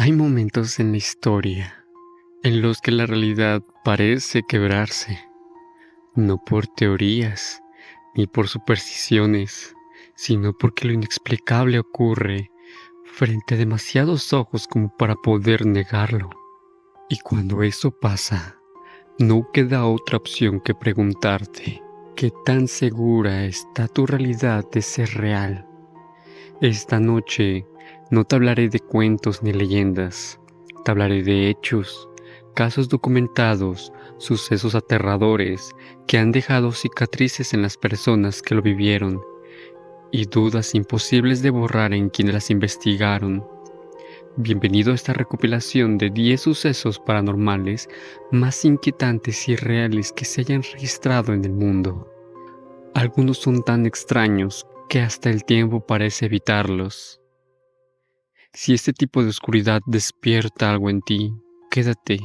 Hay momentos en la historia en los que la realidad parece quebrarse, no por teorías ni por supersticiones, sino porque lo inexplicable ocurre frente a demasiados ojos como para poder negarlo. Y cuando eso pasa, no queda otra opción que preguntarte, ¿qué tan segura está tu realidad de ser real? Esta noche no te hablaré de cuentos ni leyendas, te hablaré de hechos, casos documentados, sucesos aterradores que han dejado cicatrices en las personas que lo vivieron y dudas imposibles de borrar en quienes las investigaron. Bienvenido a esta recopilación de 10 sucesos paranormales más inquietantes y reales que se hayan registrado en el mundo. Algunos son tan extraños que hasta el tiempo parece evitarlos. Si este tipo de oscuridad despierta algo en ti, quédate,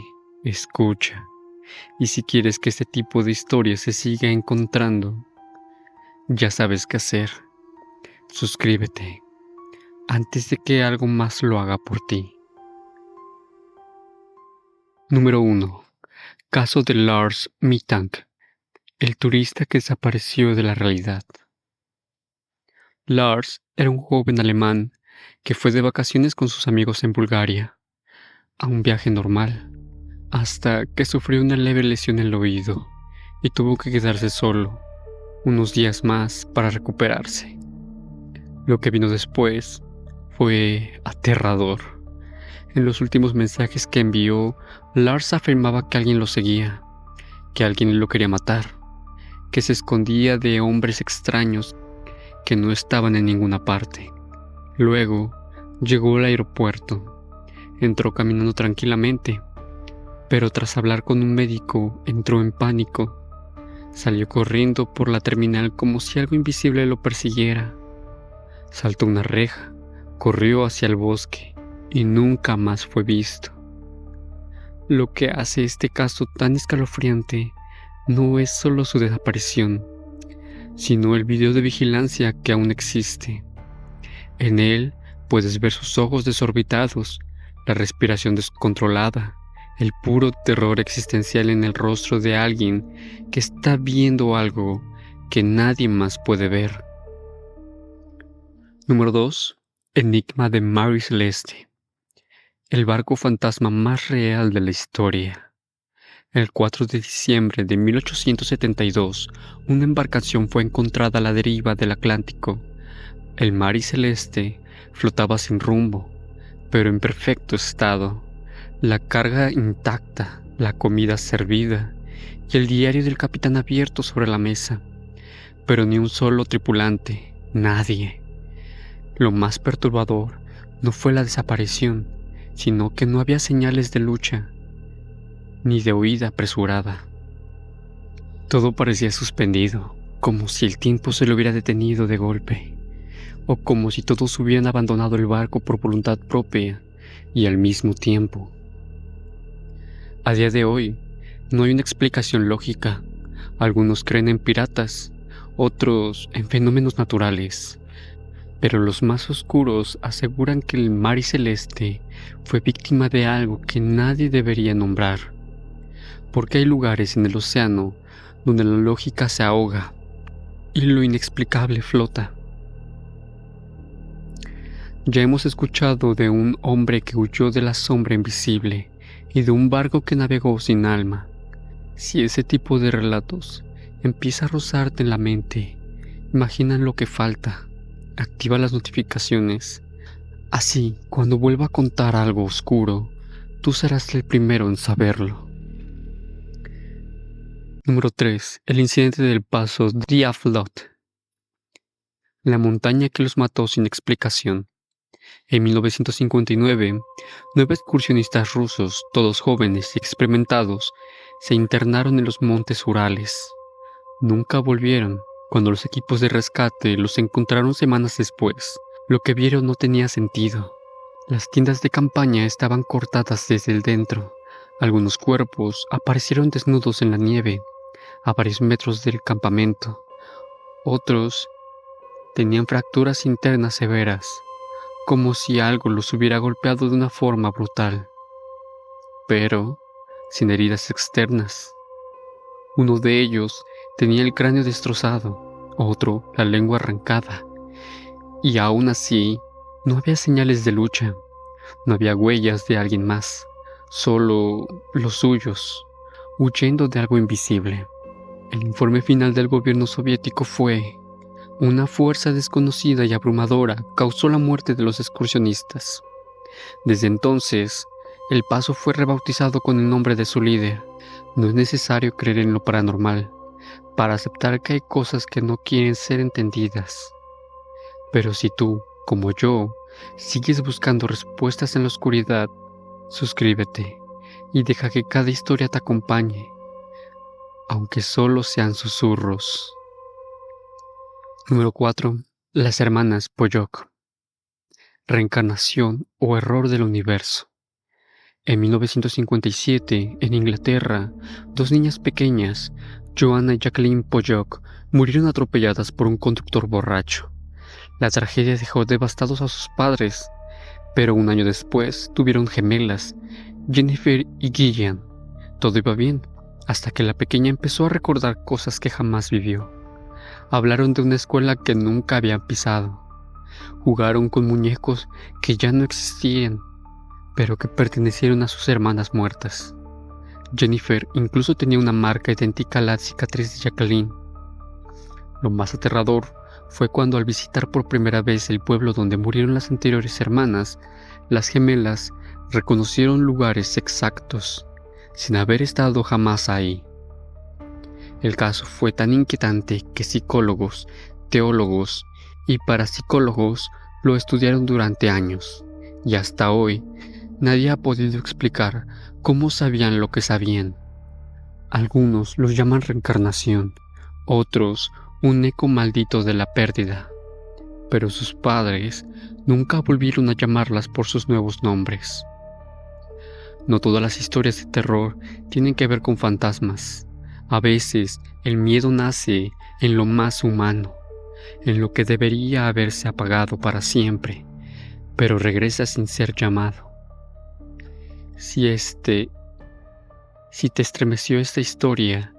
escucha. Y si quieres que este tipo de historias se siga encontrando, ya sabes qué hacer. Suscríbete antes de que algo más lo haga por ti. Número 1. Caso de Lars Mittank, el turista que desapareció de la realidad. Lars era un joven alemán que fue de vacaciones con sus amigos en Bulgaria, a un viaje normal, hasta que sufrió una leve lesión en el oído y tuvo que quedarse solo unos días más para recuperarse. Lo que vino después fue aterrador. En los últimos mensajes que envió, Lars afirmaba que alguien lo seguía, que alguien lo quería matar, que se escondía de hombres extraños que no estaban en ninguna parte. Luego llegó al aeropuerto, entró caminando tranquilamente, pero tras hablar con un médico entró en pánico. Salió corriendo por la terminal como si algo invisible lo persiguiera. Saltó una reja, corrió hacia el bosque y nunca más fue visto. Lo que hace este caso tan escalofriante no es solo su desaparición, sino el video de vigilancia que aún existe. En él puedes ver sus ojos desorbitados, la respiración descontrolada, el puro terror existencial en el rostro de alguien que está viendo algo que nadie más puede ver. Número 2. Enigma de Mary Celeste, el barco fantasma más real de la historia. El 4 de diciembre de 1872, una embarcación fue encontrada a la deriva del Atlántico. El Mary Celeste flotaba sin rumbo, pero en perfecto estado. La carga intacta, la comida servida y el diario del capitán abierto sobre la mesa. Pero ni un solo tripulante, nadie. Lo más perturbador no fue la desaparición, sino que no había señales de lucha, ni de huida apresurada. Todo parecía suspendido, como si el tiempo se lo hubiera detenido de golpe, o como si todos hubieran abandonado el barco por voluntad propia y al mismo tiempo. A día de hoy, no hay una explicación lógica. Algunos creen en piratas, otros en fenómenos naturales, pero los más oscuros aseguran que el Mary Celeste fue víctima de algo que nadie debería nombrar, porque hay lugares en el océano donde la lógica se ahoga y lo inexplicable flota. Ya hemos escuchado de un hombre que huyó de la sombra invisible y de un barco que navegó sin alma. Si ese tipo de relatos empieza a rozarte en la mente, imagina lo que falta. Activa las notificaciones. Así, cuando vuelva a contar algo oscuro, tú serás el primero en saberlo. Número 3. El incidente del paso Dyatlov, la montaña que los mató sin explicación. En 1959, 9 excursionistas rusos, todos jóvenes y experimentados, se internaron en los montes Urales. Nunca volvieron. Cuando los equipos de rescate los encontraron semanas después, lo que vieron no tenía sentido. Las tiendas de campaña estaban cortadas desde el dentro. Algunos cuerpos aparecieron desnudos en la nieve, a varios metros del campamento. Otros tenían fracturas internas severas. como si algo los hubiera golpeado de una forma brutal, pero sin heridas externas. Uno de ellos tenía el cráneo destrozado, otro la lengua arrancada, y aún así no había señales de lucha, no había huellas de alguien más, solo los suyos, huyendo de algo invisible. El informe final del gobierno soviético fue: una fuerza desconocida y abrumadora causó la muerte de los excursionistas. Desde entonces, el paso fue rebautizado con el nombre de su líder. No es necesario creer en lo paranormal para aceptar que hay cosas que no quieren ser entendidas. Pero si tú, como yo, sigues buscando respuestas en la oscuridad, suscríbete y deja que cada historia te acompañe, aunque solo sean susurros. Número 4. Las hermanas Pollock. Reencarnación o error del universo. En 1957, en Inglaterra, dos niñas pequeñas, Joanna y Jacqueline Pollock, murieron atropelladas por un conductor borracho. La tragedia dejó devastados a sus padres, pero un año después tuvieron gemelas, Jennifer y Gillian. Todo iba bien, hasta que la pequeña empezó a recordar cosas que jamás vivió. Hablaron de una escuela que nunca habían pisado. Jugaron con muñecos que ya no existían, pero que pertenecieron a sus hermanas muertas. Jennifer incluso tenía una marca idéntica a la cicatriz de Jacqueline. Lo más aterrador fue cuando, al visitar por primera vez el pueblo donde murieron las anteriores hermanas, las gemelas reconocieron lugares exactos, sin haber estado jamás ahí. El caso fue tan inquietante que psicólogos, teólogos y parapsicólogos lo estudiaron durante años, y hasta hoy nadie ha podido explicar cómo sabían lo que sabían. Algunos los llaman reencarnación, otros un eco maldito de la pérdida, pero sus padres nunca volvieron a llamarlas por sus nuevos nombres. No todas las historias de terror tienen que ver con fantasmas. A veces el miedo nace en lo más humano, en lo que debería haberse apagado para siempre, pero regresa sin ser llamado. Si te estremeció esta historia,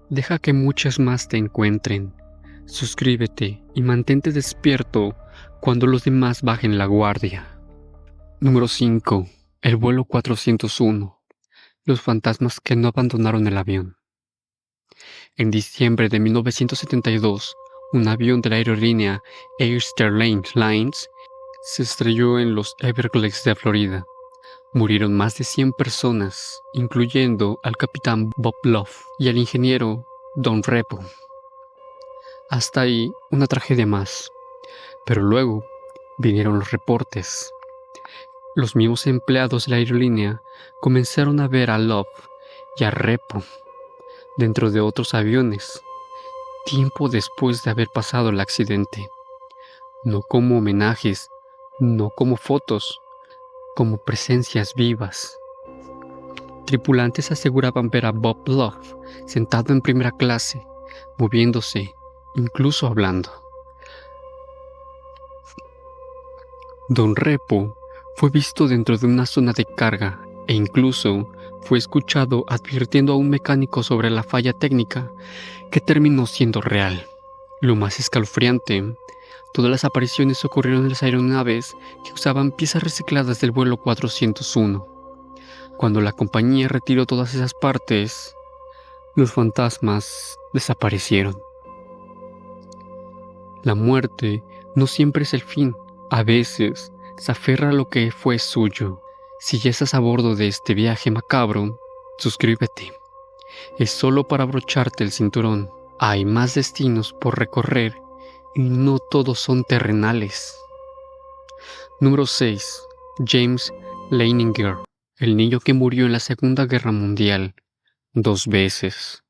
deja que muchas más te encuentren. Suscríbete y mantente despierto cuando los demás bajen la guardia. Número 5. El vuelo 401. Los fantasmas que no abandonaron el avión. En diciembre de 1972, un avión de la aerolínea Air Sterling Lines se estrelló en los Everglades de Florida. Murieron más de 100 personas, incluyendo al capitán Bob Love y al ingeniero Don Repo. Hasta ahí, una tragedia más. Pero luego vinieron los reportes. Los mismos empleados de la aerolínea comenzaron a ver a Love y a Repo dentro de otros aviones, tiempo después de haber pasado el accidente. No como homenajes, no como fotos, como presencias vivas. Tripulantes aseguraban ver a Bob Love sentado en primera clase, moviéndose, incluso hablando. Don Repo fue visto dentro de una zona de carga e incluso fue escuchado advirtiendo a un mecánico sobre la falla técnica que terminó siendo real. Lo más escalofriante, todas las apariciones ocurrieron en las aeronaves que usaban piezas recicladas del vuelo 401. Cuando la compañía retiró todas esas partes, los fantasmas desaparecieron. La muerte no siempre es el fin. A veces se aferra a lo que fue suyo. Si ya estás a bordo de este viaje macabro, suscríbete. Es solo para abrocharte el cinturón. Hay más destinos por recorrer y no todos son terrenales. Número 6. James Leininger, el niño que murió en la Segunda Guerra Mundial 2 veces.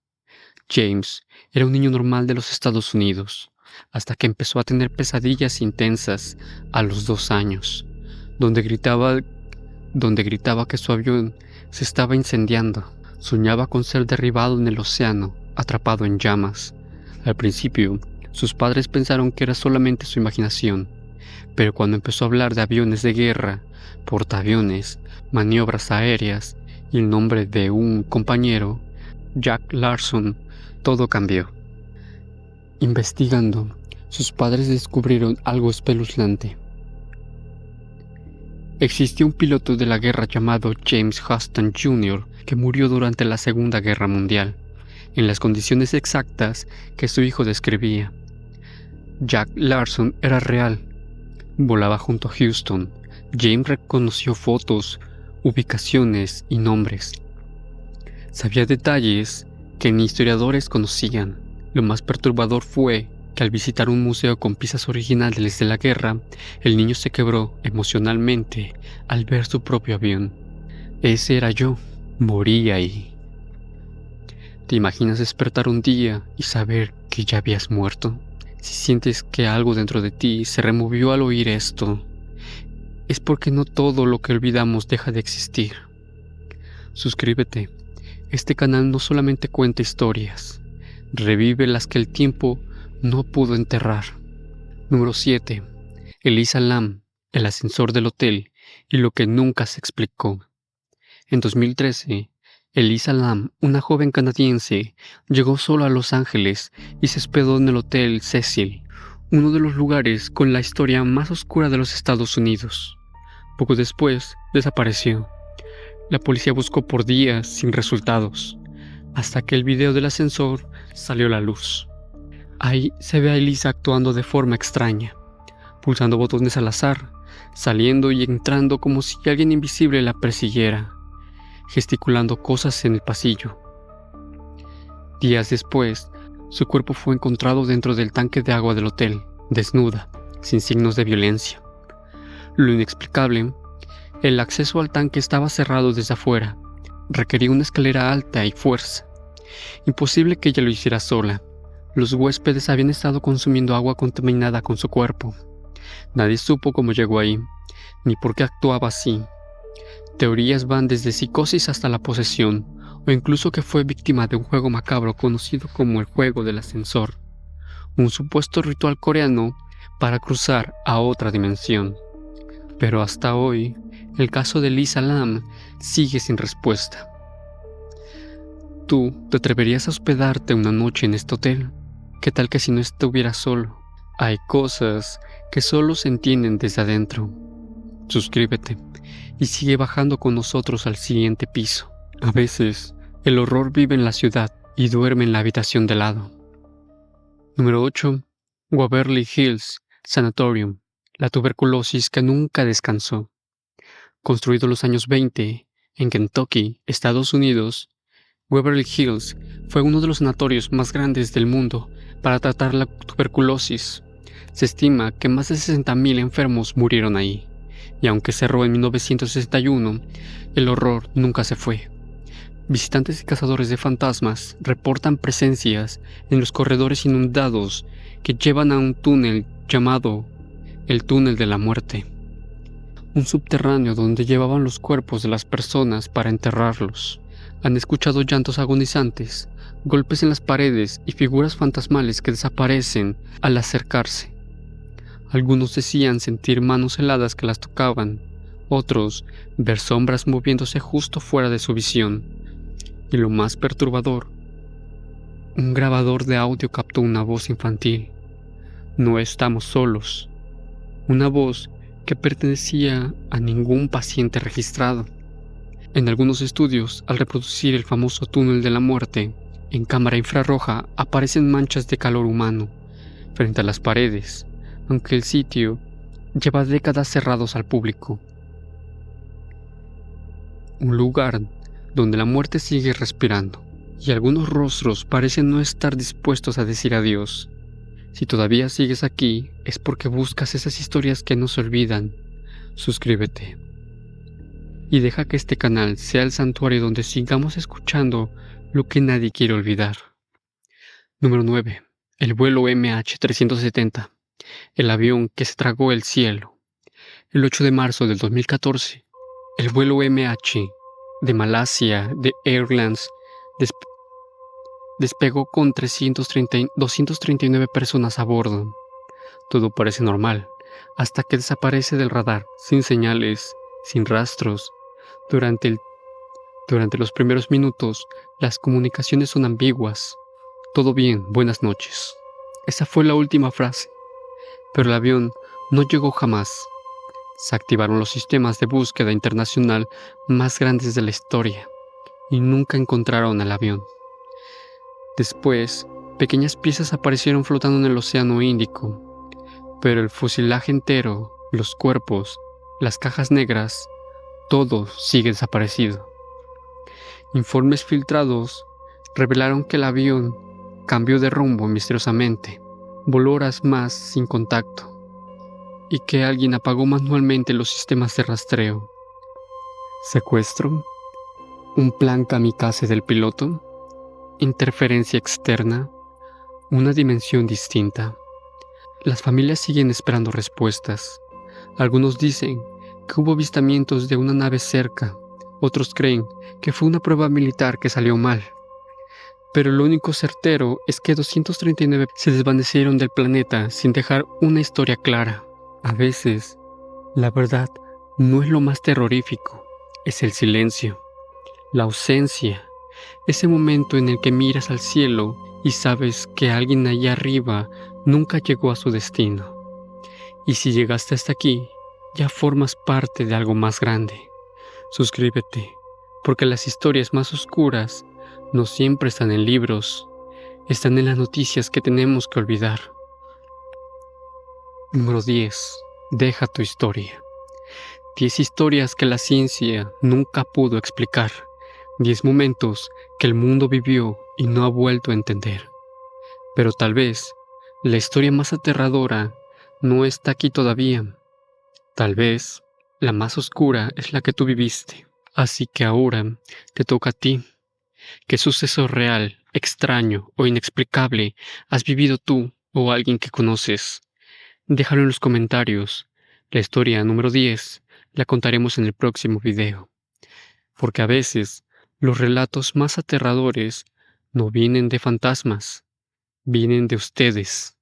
James era un niño normal de los Estados Unidos, hasta que empezó a tener pesadillas intensas a los 2 años, donde gritaba que su avión se estaba incendiando. Soñaba con ser derribado en el océano, atrapado en llamas. Al principio, sus padres pensaron que era solamente su imaginación, pero cuando empezó a hablar de aviones de guerra, portaaviones, maniobras aéreas y el nombre de un compañero, Jack Larson, todo cambió. Investigando, sus padres descubrieron algo espeluznante. Existió un piloto de la guerra llamado James Huston Jr. que murió durante la Segunda Guerra Mundial, en las condiciones exactas que su hijo describía. Jack Larson era real. Volaba junto a Houston. James reconoció fotos, ubicaciones y nombres. Sabía detalles que ni historiadores conocían. Lo más perturbador fue que al visitar un museo con piezas originales de la guerra, el niño se quebró emocionalmente al ver su propio avión. Ese era yo. Morí ahí. ¿Te imaginas despertar un día y saber que ya habías muerto? Si sientes que algo dentro de ti se removió al oír esto, es porque no todo lo que olvidamos deja de existir. Suscríbete. Este canal no solamente cuenta historias, revive las que el tiempo no pudo enterrar. Número 7. Elisa Lam, el ascensor del hotel y lo que nunca se explicó. En 2013, Elisa Lam, una joven canadiense, llegó sola a Los Ángeles y se hospedó en el Hotel Cecil, uno de los lugares con la historia más oscura de los Estados Unidos. Poco después, desapareció. La policía buscó por días sin resultados, hasta que el video del ascensor salió a la luz. Ahí se ve a Elisa actuando de forma extraña, pulsando botones al azar, saliendo y entrando como si alguien invisible la persiguiera, gesticulando cosas en el pasillo. Días después, su cuerpo fue encontrado dentro del tanque de agua del hotel, desnuda, sin signos de violencia. Lo inexplicable, el acceso al tanque estaba cerrado desde afuera, requería una escalera alta y fuerza. Imposible que ella lo hiciera sola. Los huéspedes habían estado consumiendo agua contaminada con su cuerpo. Nadie supo cómo llegó ahí, ni por qué actuaba así. Teorías van desde psicosis hasta la posesión, o incluso que fue víctima de un juego macabro conocido como el juego del ascensor, un supuesto ritual coreano para cruzar a otra dimensión. Pero hasta hoy, el caso de Elisa Lam sigue sin respuesta. ¿Tú te atreverías a hospedarte una noche en este hotel? ¿Qué tal que si no estuvieras solo? Hay cosas que solo se entienden desde adentro. Suscríbete y sigue bajando con nosotros al siguiente piso. A veces, el horror vive en la ciudad y duerme en la habitación de lado. Número 8. Waverly Hills Sanatorium, la tuberculosis que nunca descansó. Construido en los años 20, en Kentucky, Estados Unidos, Waverly Hills fue uno de los sanatorios más grandes del mundo para tratar la tuberculosis. Se estima que más de 60,000 enfermos murieron ahí, y aunque cerró en 1961, el horror nunca se fue. Visitantes y cazadores de fantasmas reportan presencias en los corredores inundados que llevan a un túnel llamado el Túnel de la Muerte, un subterráneo donde llevaban los cuerpos de las personas para enterrarlos. Han escuchado llantos agonizantes, golpes en las paredes y figuras fantasmales que desaparecen al acercarse. Algunos decían sentir manos heladas que las tocaban, otros ver sombras moviéndose justo fuera de su visión. Y lo más perturbador, un grabador de audio captó una voz infantil. No estamos solos. Una voz que pertenecía a ningún paciente registrado. En algunos estudios, al reproducir el famoso túnel de la muerte, en cámara infrarroja aparecen manchas de calor humano frente a las paredes, aunque el sitio lleva décadas cerrados al público. Un lugar donde la muerte sigue respirando, y algunos rostros parecen no estar dispuestos a decir adiós. Si todavía sigues aquí, es porque buscas esas historias que no se olvidan. Suscríbete. Y deja que este canal sea el santuario donde sigamos escuchando lo que nadie quiere olvidar. Número 9. El vuelo MH370. El avión que se tragó el cielo. El 8 de marzo del 2014, el vuelo MH de Malasia de Airlines despegó con 239 personas a bordo. Todo parece normal, hasta que desaparece del radar, sin señales, sin rastros. Durante los primeros minutos, las comunicaciones son ambiguas. Todo bien, buenas noches. Esa fue la última frase. Pero el avión no llegó jamás. Se activaron los sistemas de búsqueda internacional más grandes de la historia y nunca encontraron el avión. Después, pequeñas piezas aparecieron flotando en el Océano Índico, pero el fuselaje entero, los cuerpos, las cajas negras, todo sigue desaparecido. Informes filtrados revelaron que el avión cambió de rumbo misteriosamente, voló horas más sin contacto, y que alguien apagó manualmente los sistemas de rastreo. ¿Secuestro? ¿Un plan kamikaze del piloto? ¿Interferencia externa? ¿Una dimensión distinta? Las familias siguen esperando respuestas. Algunos dicen que hubo avistamientos de una nave cerca, otros creen que fue una prueba militar que salió mal. Pero lo único certero es que 239 se desvanecieron del planeta sin dejar una historia clara. A veces, la verdad no es lo más terrorífico, es el silencio, la ausencia, ese momento en el que miras al cielo y sabes que alguien allá arriba nunca llegó a su destino. Y si llegaste hasta aquí, ya formas parte de algo más grande. Suscríbete, porque las historias más oscuras no siempre están en libros, están en las noticias que tenemos que olvidar. Número 10. Deja tu historia. 10 historias que la ciencia nunca pudo explicar. 10 momentos que el mundo vivió y no ha vuelto a entender. Pero tal vez la historia más aterradora no está aquí todavía. Tal vez la más oscura es la que tú viviste. Así que ahora te toca a ti. ¿Qué suceso real, extraño o inexplicable has vivido tú o alguien que conoces? Déjalo en los comentarios. La historia número 10 la contaremos en el próximo video. Porque a veces los relatos más aterradores no vienen de fantasmas, vienen de ustedes.